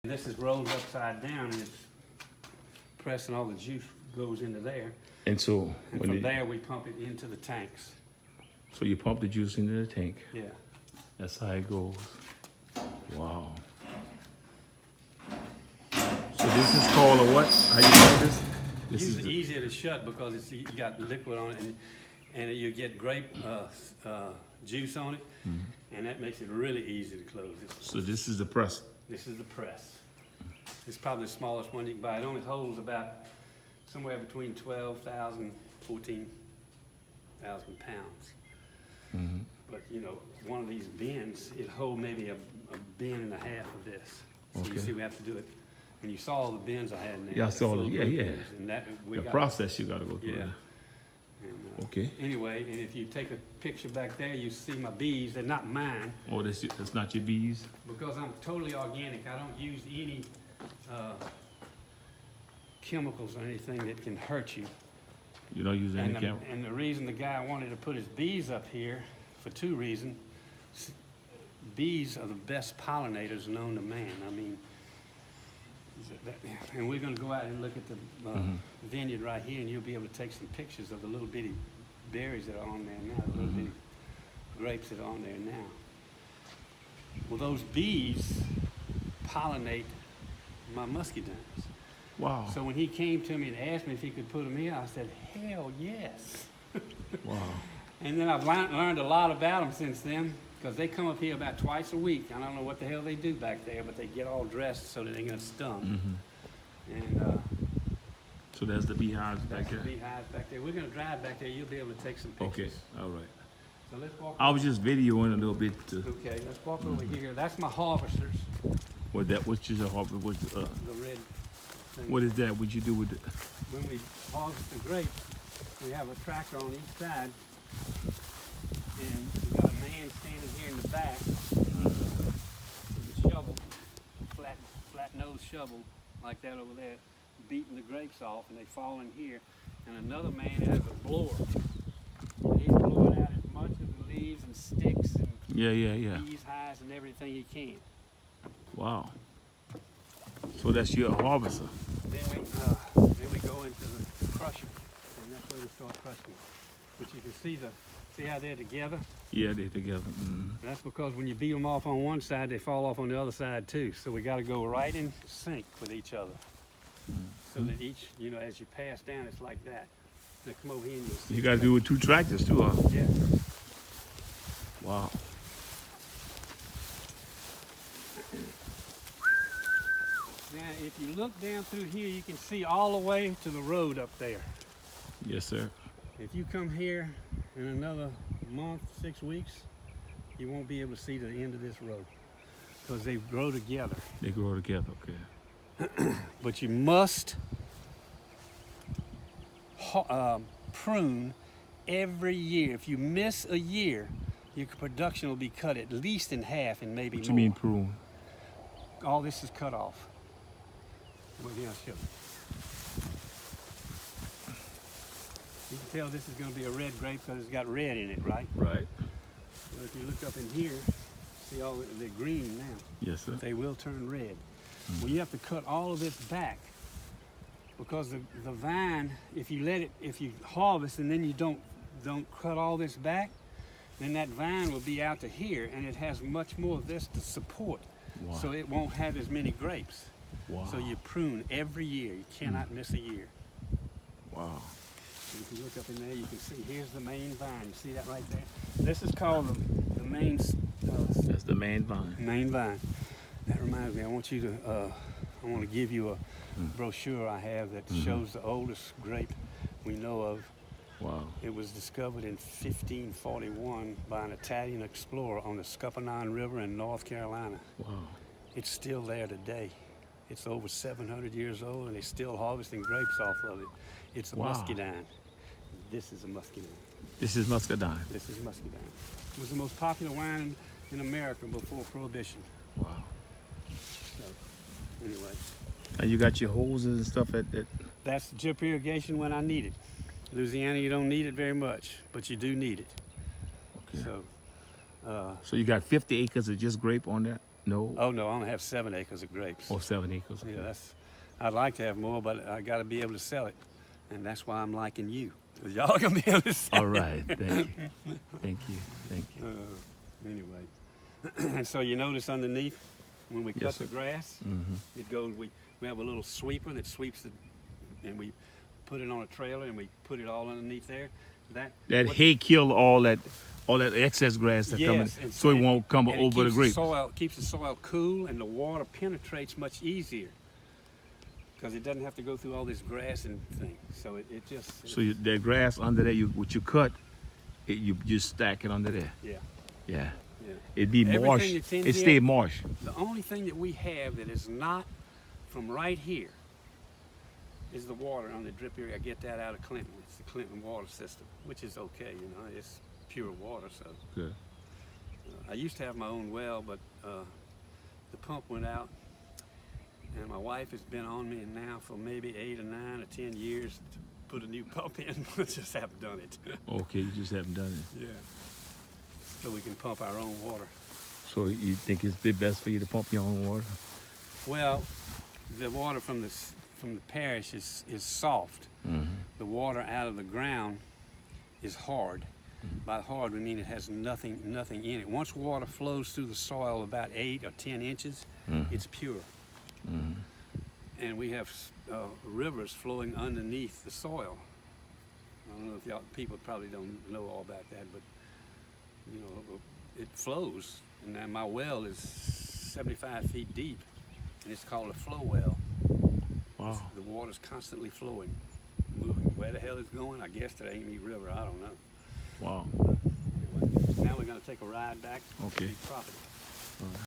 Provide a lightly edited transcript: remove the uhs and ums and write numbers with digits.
This is rolled upside down, and it's pressing, all the juice goes into there. And so And from there, we pump it into the tanks. So you pump the juice into the tank. Yeah. That's how it goes. Wow. So this is called a what? How you call this? This It's is easier to shut because you got liquid on it, and you get grape juice on it, and that makes it really easy to close. So this is the press. This is the press. It's probably the smallest one you can buy. It only holds about somewhere between 12,000, 14,000 pounds. But you know, one of these bins, it hold maybe a bin and a half of this. So you see, we have to do it. And you saw all the bins I had in there. Yeah, I saw it. Yeah. And that, The process you got to go through. Yeah. Yeah. And, Okay. Anyway, and if you take a picture back there, you see my bees. They're not mine Oh, that's not your bees? because I'm totally organic. I don't use any chemicals or anything that can hurt you. You don't use any camera? And the reason the guy wanted to put his bees up here, for two reasons. Bees are the best pollinators known to man. I mean, and we're going to go out and look at the vineyard right here, and you'll be able to take some pictures of the little bitty berries that are on there now, the little bitty grapes that are on there now. Well, those bees pollinate my muscadines. Wow. So when he came to me and asked me if he could put them here, I said, hell yes. Wow. And then I've learned a lot about them since then, because they come up here about twice a week. I don't know what the hell they do back there, but they get all dressed so that they're going to stung. And So there's the beehives back there? the beehives back there. We're going to drive back there. You'll be able to take some pictures. Okay, all right. So let's walk. I was just videoing a little bit. Okay, let's walk over here. That's my harvesters, What's is a harvest? the red thing. What is that? What you do with it? When we harvest the grapes, we have a tractor on each side, and we've got a man standing here in the back with a shovel, flat nose shovel like that over there, beating the grapes off, and they fall in here. And another man has a blower, and he's blowing out as much of the leaves and sticks and Yeah. bees, hives, and everything he can. Wow. So that's your harvester. Then we go into the crusher, and that's where we start crushing. But you can see how they're together. Yeah, they're together. That's because when you beat them off on one side, they fall off on the other side too. So we got to go right in sync with each other. So that each, you know, as you pass down, it's like that. Now come over here and you'll see. You got to do it with two tractors too, huh? Yeah. Wow. Now, if you look down through here, you can see all the way to the road up there. Yes, sir. If you come here in another month, 6 weeks, you won't be able to see the end of this road because they grow together. They grow together, okay. But you must prune every year. If you miss a year, your production will be cut at least in half and maybe more. What you mean prune? All this is cut off. Well, yeah, sure. You can tell this is going to be a red grape because it's got red in it, right? Right. Well, if you look up in here, see all they're green now. Yes, sir. They will turn red. Well, you have to cut all of this back because the vine, if you harvest and then you don't cut all this back, then that vine will be out to here, and it has much more of this to support. Wow. So it won't have as many grapes. Wow. So you prune every year. You cannot miss a year. Wow. And if you look up in there, you can see here's the main vine. You see that right there? This is called the main. That's the main vine. Main vine. That reminds me. I want to give you a brochure I have that shows the oldest grape we know of. Wow. It was discovered in 1541 by an Italian explorer on the Scuppernong River in North Carolina. Wow. It's still there today. It's over 700 years old, and they're still harvesting grapes off of it. It's a muscadine. This is a muscadine. This is muscadine. This is muscadine. It was the most popular wine in America before Prohibition. Wow. So, anyway. And you got your hoses and stuff at that? That's drip irrigation when I need it. Louisiana, you don't need it very much, but you do need it. Okay. So So you got 50 acres of just grape on that? No. Oh no, I only have 7 acres of grapes. Or 7 acres. Yeah, I'd like to have more, but I got to be able to sell it, and that's why I'm liking you. 'Cause y'all gonna be able to sell All right. Thank you. Thank you. Thank you. Anyway, and so you notice underneath when we cut Yes, the sir. grass, it goes. We have a little sweeper that sweeps it, and we put it on a trailer and we put it all underneath there. That hay kill all that excess grass that coming, and so it won't come and over the grapes. Keeps the soil cool, and the water penetrates much easier because it doesn't have to go through all this grass and thing. So it just. So that grass under there, what you cut, you just stack it under there. Yeah. Yeah. Yeah. It'd be Everything marsh. that's in It here- stay marsh. The only thing that we have that is not from right here is the water on the drip area. I get that out of Clinton. It's the Clinton water system, which is okay, you know, it's pure water. So Good. I used to have my own well, but the pump went out, and my wife has been on me now for maybe 8 or 9 or 10 years to put a new pump in. I just haven't done it. Okay, you just haven't done it. Yeah. So we can pump our own water. So you think it's the best for you to pump your own water? Well, the water from the parish is soft. The water out of the ground is hard. By hard, we mean it has nothing in it. Once water flows through the soil about 8 or 10 inches, it's pure. And we have rivers flowing underneath the soil. I don't know if y'all people probably don't know all about that, but you know, it flows. And now my well is 75 feet deep, and it's called a flow well. Wow. The water's constantly flowing, moving. Where the hell it's going? I guess to the Amy River. I don't know. Wow. Anyway, now we're going to take a ride back Okay. to the property.